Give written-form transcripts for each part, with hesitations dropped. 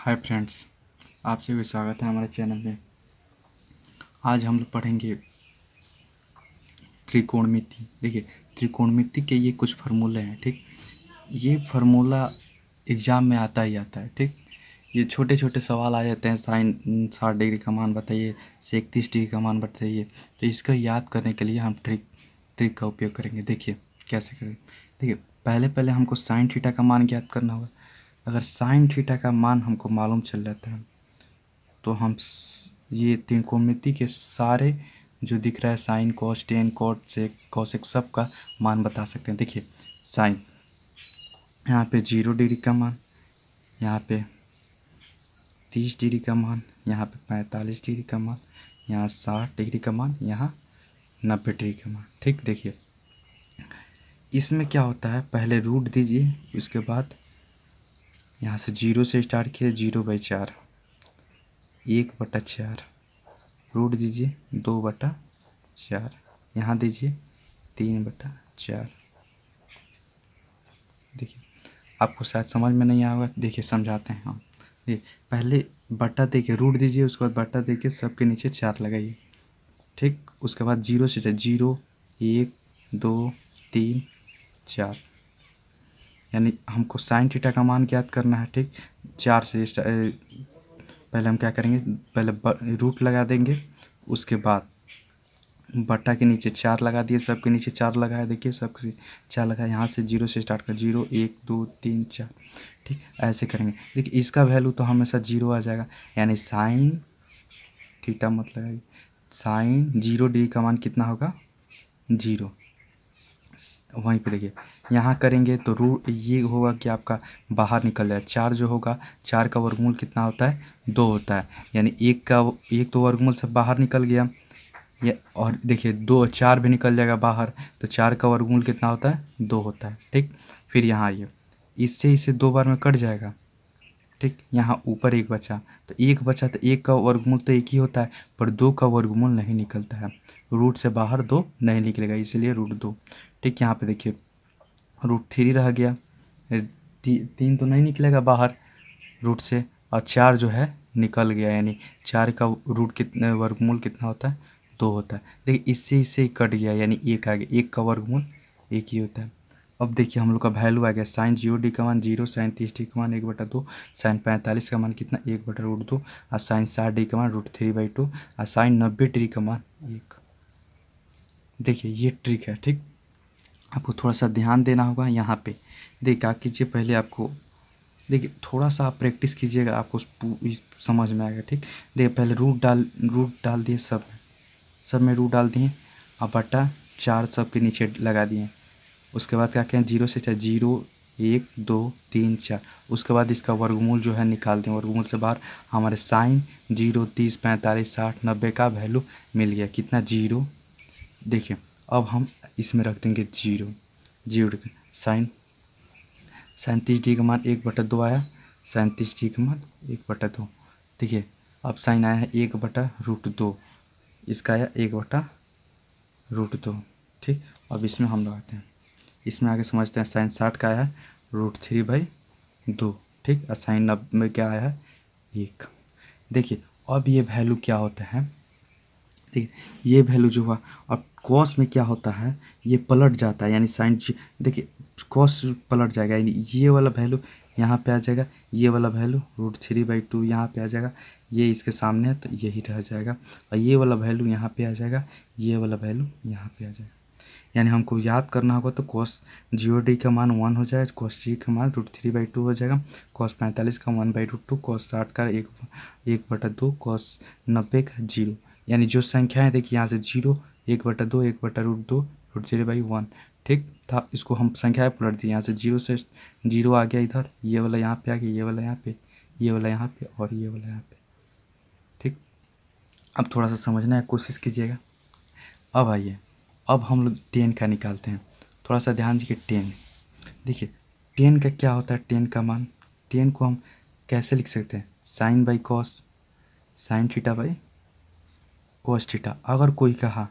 Hi friends, आप सभी स्वागत है हमारे चैनल में। आज हम लोग पढ़ेंगे त्रिकोणमिति। देखिए, त्रिकोणमिति के ये कुछ फार्मूले हैं। ठीक, ये फार्मूला एग्ज़ाम में आता ही आता है। ठीक, ये छोटे छोटे सवाल आ जाते हैं। साइन 60 डिग्री का मान बताइए, 31 डिग्री का मान बताइए। तो इसका याद करने के लिए हम ट्रिक का उपयोग करेंगे। देखिए कैसे करें। देखिए, पहले पहले हमको साइन थीटा का मान ज्ञात करना होगा। अगर साइन थीटा का मान हमको मालूम चल जाता है तो हम ये त्रिकोणमिति के सारे जो दिख रहा है sine cos tan cot sec cosec सब का मान बता सकते हैं। देखिए, साइन यहाँ पे 0 डिग्री का मान, यहाँ पे 30 डिग्री का मान, यहाँ पे 45 डिग्री का मान, यहाँ 60 डिग्री का मान, यहाँ 90 डिग्री का मान। ठीक, देखिए इसमें क्या होता है, पहले रूट दीजिए, उसके बाद यहाँ से 0 से स्टार्ट किए, 0/4, 1/4, रूट दीजिए 2/4, यहाँ दीजिए 3/4। देखिए, आपको शायद समझ में नहीं आया होगा। देखिए समझाते हैं हम। देखिए, पहले बटा देके रूट दीजिए, उसके बाद बटा देके सबके नीचे 4 लगाइए। ठीक, उसके बाद 0 से 0, 1, 2, 3, 4, यानी हमको साइन थीटा का मान ज्ञात करना है। ठीक, 4 से पहले हम क्या करेंगे, पहले रूट लगा देंगे, उसके बाद बट्टा के नीचे 4 लगा दिए, सबके नीचे 4 लगाया। देखिए सबके 4 लगाया, यहाँ से 0 से स्टार्ट कर, 0, 1, 2, 3, 4। ठीक, ऐसे करेंगे। देखिए इसका वैल्यू तो हमेशा 0 आ जाएगा, यानी साइन थीटा मतलब साइन 0 डिग्री का मान कितना होगा, 0। वहीं पे देखिए यहाँ करेंगे तो रूट ये होगा कि आपका बाहर निकल जाए। 4 जो होगा, 4 का वर्गमूल कितना होता है, 2 होता है, यानी एक तो वर्गमूल से बाहर निकल गया। ये और देखिए 2 4 भी निकल जाएगा बाहर, तो 4 का वर्गमूल कितना होता है, 2 होता है। ठीक, फिर यहाँ आइए, इससे इसे 2 बार में कट जाएगा। ठीक, यहाँ ऊपर 1 बचा, तो 1 बचा, तो 1 का वर्गमूल तो 1 ही होता है, पर 2 का वर्गमूल नहीं निकलता है। रूट से बाहर 2 नहीं निकलेगा, इसलिए √2। ठीक, यहाँ पे देखिए √3 रह गया, 3 तो नहीं निकलेगा बाहर रूट से, और 4 जो है निकल गया, यानी 4 का रूट कितने वर्गमूल कितना होता है, 2 होता है। देखिए इससे ही कट गया, यानी 1 आ गया, 1 का वर्गमूल 1 ही होता है। अब देखिए हम लोग का वैल्यू आ गया, साइन 0 डिग्री का मान 0, साइन 30 डिग्री का मान 1/2, साइन 45 का मान कितना, 1/√2, और साइन 60 डिग्री का मान √3/2, और साइन 90 डिग्री का मान 1। देखिए ये ट्रिक है। ठीक, आपको थोड़ा सा ध्यान देना होगा यहाँ पे। देखिए क्या कीजिए, पहले आपको देखिए थोड़ा सा आप प्रैक्टिस कीजिएगा, आपको समझ में आएगा। ठीक, देखिए पहले रूट डाल दिए, सब में रूट डाल दिए, और बटा 4 सब के नीचे लगा दिए। उसके बाद क्या कहें, 0 से 0, 1, 2, 3, 4, उसके बाद इसका वर्गमूल जो है निकाल दें। वर्गमूल से बाहर हमारे साइन 0, 30, 45, 60, 90 का वैल्यू मिल गया, कितना, 0। देखिए अब हम इसमें रख देंगे 0, 0 साइन 37 डिग्री का मान 1/2 आया, 37 डिग्री का मान 1/2। देखिए अब साइन आया है 1/√2, इसका आया 1/√2। ठीक, अब इसमें हम लगाते हैं, इसमें आगे समझते हैं। साइन 60 का आया है √3/2। ठीक, और साइन 90 में क्या आया है, 1। देखिए अब ये वैल्यू क्या होता है, ठीक है, ये वैल्यू जो हुआ, अब कॉस में क्या होता है, ये पलट जाता है, यानी साइन, देखिए कॉस पलट जाएगा, यानी ये वाला वैल्यू यहाँ पे आ जाएगा, ये वाला वैल्यू √3/2 यहाँ पे आ जाएगा, ये इसके सामने है तो यही रह जाएगा, और ये वाला वैल्यू यहाँ पे आ जाएगा, ये वाला वैल्यू यहाँ पे आ जाएगा। यानी हमको याद करना होगा तो कॉस 0 डिग्री का मान 1 हो जाएगा, कॉस 3 का मान √3/2 हो जाएगा, कॉस 45 का 1/√2, कॉस 60 का 1/2, कॉस 90 का 0। यानी जो संख्या है देखिए यहाँ से 0, 1/2, 1/√2, √3/1। ठीक था, इसको हम संख्या पलट दिए, यहाँ से 0 से 0 आ गया इधर, ये वाला यहाँ पे आ गया, ये वाला यहाँ पे, ये वाला यहाँ पे, और ये वाला यहाँ पे। ठीक, अब थोड़ा सा समझना है, कोशिश कीजिएगा। अब आइए, अब हम लोग 10 का निकालते हैं। थोड़ा सा ध्यान दीजिए, 10। देखिए 10 का क्या होता है, 10 का मान, 10 को हम कैसे लिख सकते हैं, sine by cos, sine theta by cos theta. अगर कोई कहा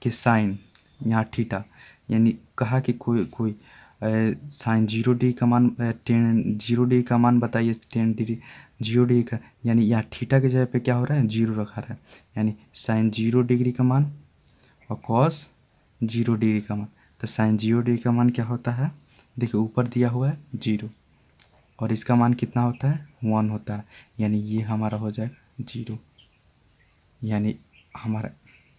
कि साइन यहाँ थीटा, यानी कहा कि कोई साइन 0 डिग्री का मान 0 डिग्री का मान बताइए 10 डिग्री 0 डिग्री का, यानी यहाँ थीटा की जगह पे क्या हो रहा है 0 रखा रहा है, यानी साइन 0 डिग्री का मान और कॉस 0 डिग्री का मान। तो साइन 0 डिग्री का मान क्या होता है, देखिए ऊपर दिया हुआ है 0 और इसका मान कितना होता है 1 होता है, यानी ये हमारा हो जाएगा 0। यानी हमारा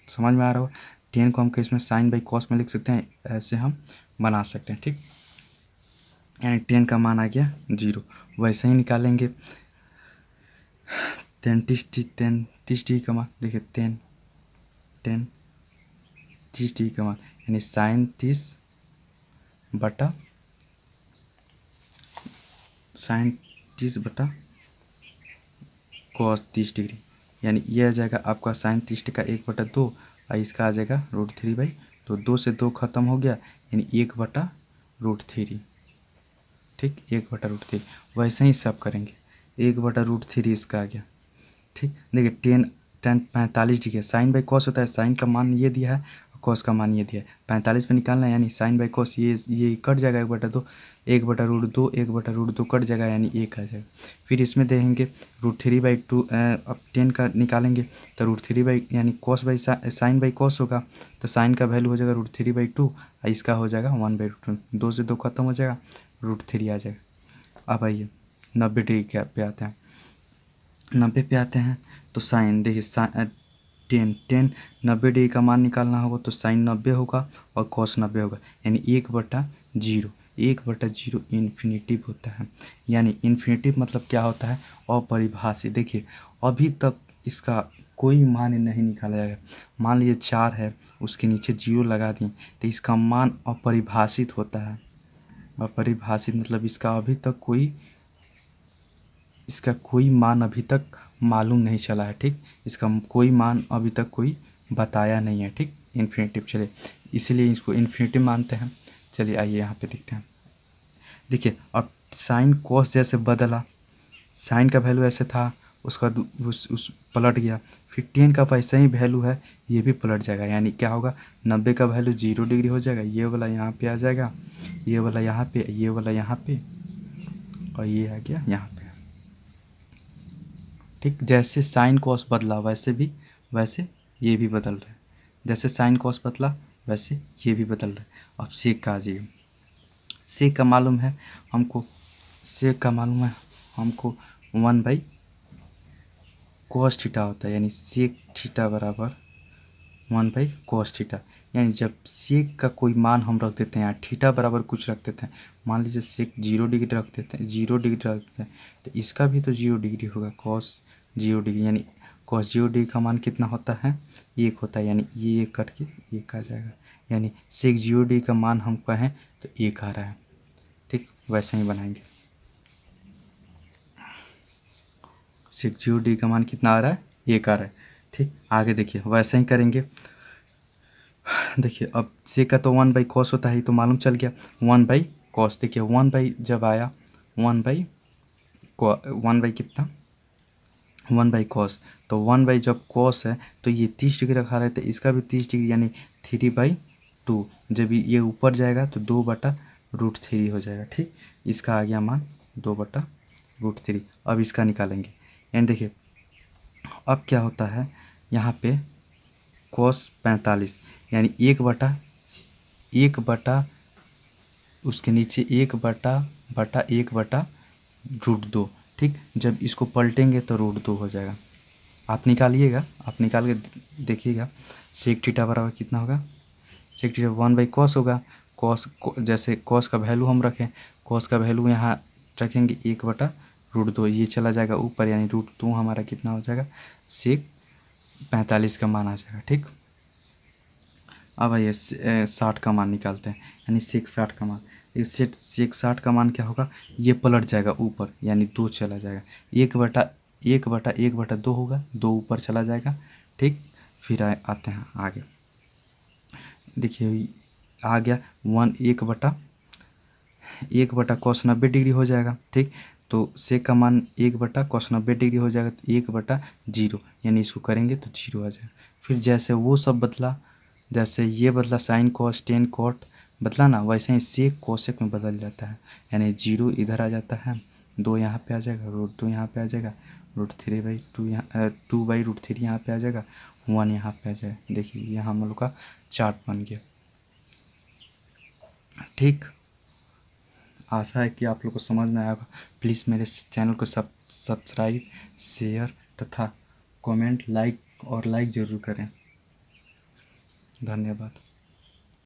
समझ में आ रहा हो, 10 को हम इसमें साइन बाई कॉस में लिख सकते हैं, ऐसे हम बना सकते हैं, ठीक। यानी 10 का मान आ गया 0। वैसे ही निकालेंगे 30 डिग्री का मान, देखिए 30 डिग्री का मान, यानी साइन 30 बटा कॉस 30 डिग्री, यानी ये आ जाएगा आपका साइन 30 का 1/2 और इसका आ जाएगा √3/, तो 2 से 2 खत्म हो गया, यानी 1/√3, ठीक, 1/√3। वैसे ही सब करेंगे, 1/√3 इसका आ गया, ठीक। देखिए 45 डिग्री है, साइन बाई कॉस होता है, साइन का मान ये दिया है कॉस का मान ये दिया है, 45 पे निकालना है, यानी साइन बाई कॉस ये कट जाएगा 1/2, 1/√2 1/√2 कट जाएगा, यानी 1 आ जाएगा। फिर इसमें देखेंगे √3/2, अब 10 का निकालेंगे तो √3 यानी cos by sine by cos होगा, तो साइन का वैल्यू हो जाएगा √3/2 और इसका हो जाएगा 1/2, 2 से 2 खत्म हो जाएगा, √3 आ जाएगा। अब आइए 90 डिग्री पे आते हैं, 90 पे आते हैं तो साइन देखिए 10 90 डिग्री का मान निकालना होगा तो साइन 90 होगा और कॉस 90 होगा, यानी 1/0 इन्फिनिटिव होता है। यानी इन्फिनिटिव मतलब क्या होता है, अपरिभाषित। देखिए अभी तक इसका कोई मान नहीं निकाला जाएगा, मान लीजिए 4 है उसके नीचे 0 लगा दिए तो इसका मान अपरिभाषित होता है। अपरिभाषित मतलब इसका कोई मान अभी तक मालूम नहीं चला है, ठीक, इसका कोई मान अभी तक कोई बताया नहीं है, ठीक, इन्फिनिटिव। चलिए इसीलिए इसको इन्फिनिटिव मानते हैं। चलिए आइए यहाँ पे देखते हैं, देखिए अब साइन कॉस जैसे बदला, साइन का वैल्यू ऐसे था उसका उस पलट गया, फिर 10 का वैसा ही वैल्यू है ये भी पलट जाएगा, यानी क्या होगा 90 का वैल्यू 0 डिग्री हो जाएगा, ये वाला यहाँ पे आ जाएगा, ये वाला यहाँ पे, ये वाला यहाँ पे और ये आ गया यहाँ पे, ठीक। जैसे साइन कॉस बदला वैसे ये भी बदल रहा है, जैसे साइन कॉस बदला वैसे ये भी बदल रहा है। अब सेक का आ जाइए, सेक का मालूम है हमको, 1/cos थीटा होता है, यानी सेक थीटा बराबर 1/cos थीटा। यानी जब सेक का कोई मान हम रख देते हैं यहाँ थीटा बराबर कुछ रख देते हैं, मान लीजिए सेक 0 डिग्री रख देते हैं, 0 डिग्री रख देते हैं तो इसका भी तो 0 डिग्री होगा, कॉस 0 डिग्री, यानी कॉस 0 डिग्री का मान कितना होता है 1 होता है, यानी ये 1 कट के 1 आ जाएगा, यानी सेक 0 डिग्री का मान हम कहें तो 1 आ रहा है, ठीक। वैसे ही बनाएंगे, सेक 0 डिग्री का मान कितना आ रहा है 1 आ रहा है, ठीक। आगे देखिए वैसे ही करेंगे, देखिए अब सेक का तो 1/cos होता है तो मालूम चल गया 1/cos। देखिए 1 जब आया 1 बाई कितना 1/cos, तो 1 जब cos है तो ये 30 डिग्री रखा रहे तो इसका भी 30 डिग्री, यानी 3/2। जब ये ऊपर जाएगा तो 2/√3 हो जाएगा, ठीक। इसका आ गया मान 2/√3। अब इसका निकालेंगे, यानी देखिए अब क्या होता है यहाँ पे cos 45, यानी 1/1 उसके नीचे 1/1/√2, ठीक। जब इसको पलटेंगे तो √2 हो जाएगा। आप निकालिएगा, आप निकाल के देखिएगा सेक थीटा बराबर कितना होगा, सेक थीटा 1/cos होगा, कॉस जैसे कॉस का वैल्यू हम रखें, कॉस का वैल्यू यहाँ रखेंगे 1/√2, ये चला जाएगा ऊपर, यानी √2 हमारा कितना हो जाएगा सेक 45 का मान आ जाएगा, ठीक। अब आइए 60 का मान निकालते हैं, यानी सेक 60 का मान, सेक 60 का मान क्या होगा, ये पलट जाएगा ऊपर, यानी 2 चला जाएगा, 1/1/2 होगा, 2 ऊपर चला जाएगा, ठीक। फिर आते हैं आगे, देखिए आ गया 1/cos 90 डिग्री हो जाएगा, ठीक। तो सेक का मान 1/cos 90 डिग्री हो जाएगा तो 1/0, यानी इसको करेंगे तो 0 आ जाएगा। फिर जैसे वो सब बदला, जैसे ये बदला साइन कॉस 10 कॉट बदला ना, वैसे ही सेक कोसेक में बदल जाता है। यानी 0 इधर आ जाता है, 2 यहाँ पे आ जाएगा, √2 यहाँ पे आ जाएगा, √3/2 यहाँ 2/√3 यहाँ पे आ जाएगा, 1 यहाँ पे आ जाएगा। देखिए यहाँ हम लोग का चार्ट बन गया। ठीक, आशा है कि आप लोग को समझ में आया होगा। प्लीज़ मेरे चैनल को सब्सक्राइब, शेयर तथा कमेंट, लाइक ज़रूर करें। धन्यवाद।